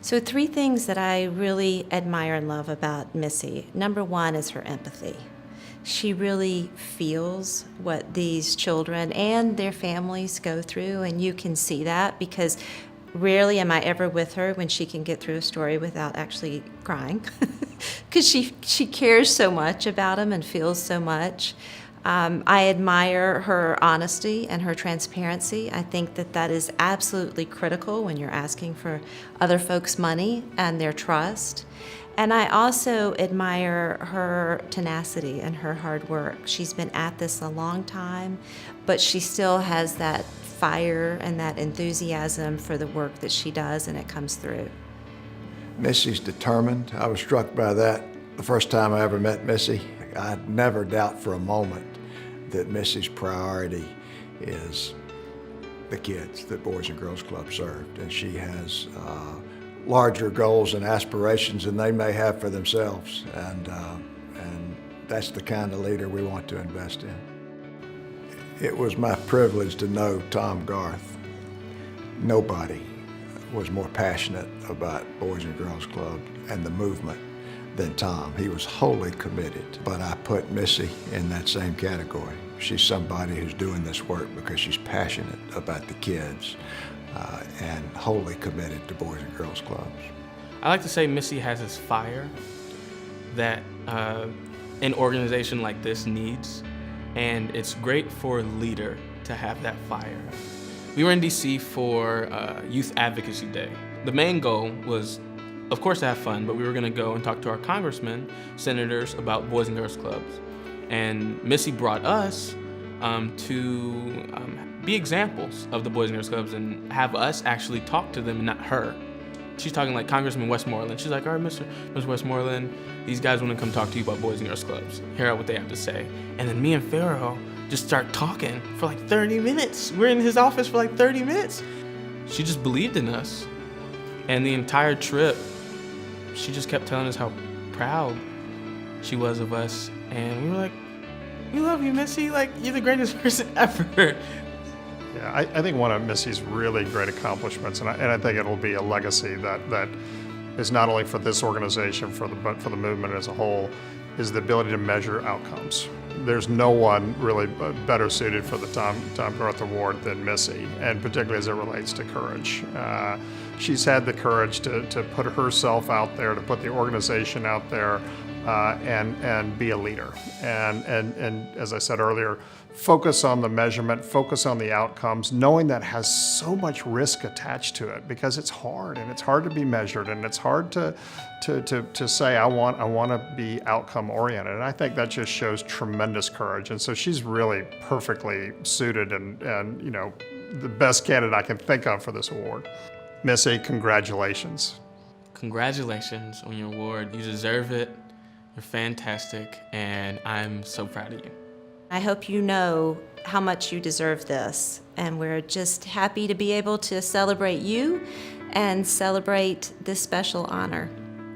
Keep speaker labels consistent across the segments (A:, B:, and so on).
A: So 3 things that I really admire and love about Missy. Number 1 is her empathy. She really feels what these children and their families go through, and you can see that because rarely am I ever with her when she can get through a story without actually crying because she cares so much about them and feels so much. I admire her honesty and her transparency. I think that that is absolutely critical when you're asking for other folks' money and their trust. And I also admire her tenacity and her hard work. She's been at this a long time, but she still has that fire and that enthusiasm for the work that she does, and it comes through.
B: Missy's determined. I was struck by that the first time I ever met Missy. I'd never doubt for a moment that Missy's priority is the kids that Boys and Girls Club served, and she has larger goals and aspirations than they may have for themselves, and that's the kind of leader we want to invest in. It was my privilege to know Tom Garth. Nobody was more passionate about Boys and Girls Club and the movement than Tom. He was wholly committed, but I put Missy in that same category. She's somebody who's doing this work because she's passionate about the kids and wholly committed to Boys and Girls Clubs.
C: I like to say Missy has this fire that an organization like this needs, and it's great for a leader to have that fire. We were in DC for Youth Advocacy Day. The main goal was, of course, to have fun, but we were gonna go and talk to our congressmen, senators about Boys and Girls Clubs. And Missy brought us to be examples of the Boys and Girls Clubs and have us actually talk to them and not her. She's talking like Congressman Westmoreland. She's like, all right, Mr. Westmoreland, these guys want to come talk to you about Boys and Girls Clubs. Hear out what they have to say. And then me and Pharaoh just start talking for like 30 minutes. We're in his office for like 30 minutes. She just believed in us. And the entire trip, she just kept telling us how proud she was of us. And we were like, we love you, Missy. Like, you're the greatest person ever.
D: Yeah, I think one of Missy's really great accomplishments, and I think it'll be a legacy that is not only for this organization, but for the movement as a whole, is the ability to measure outcomes. There's no one really better suited for the Tom Garth Award than Missy, and particularly as it relates to courage. She's had the courage to put herself out there, to put the organization out there, and be a leader. And as I said earlier, focus on the measurement, focus on the outcomes, knowing that has so much risk attached to it because it's hard, and it's hard to be measured, and it's hard to say I want to be outcome oriented. And I think that just shows tremendous courage. And so she's really perfectly suited and you know, the best candidate I can think of for this award. Missy, congratulations.
C: Congratulations on your award. You deserve it. You're fantastic, and I'm so proud of you.
A: I hope you know how much you deserve this, and we're just happy to be able to celebrate you and celebrate this special honor.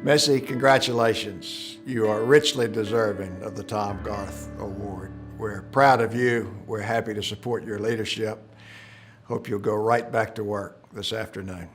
B: Missy, congratulations. You are richly deserving of the Tom Garth Award. We're proud of you. We're happy to support your leadership. Hope you'll go right back to work this afternoon.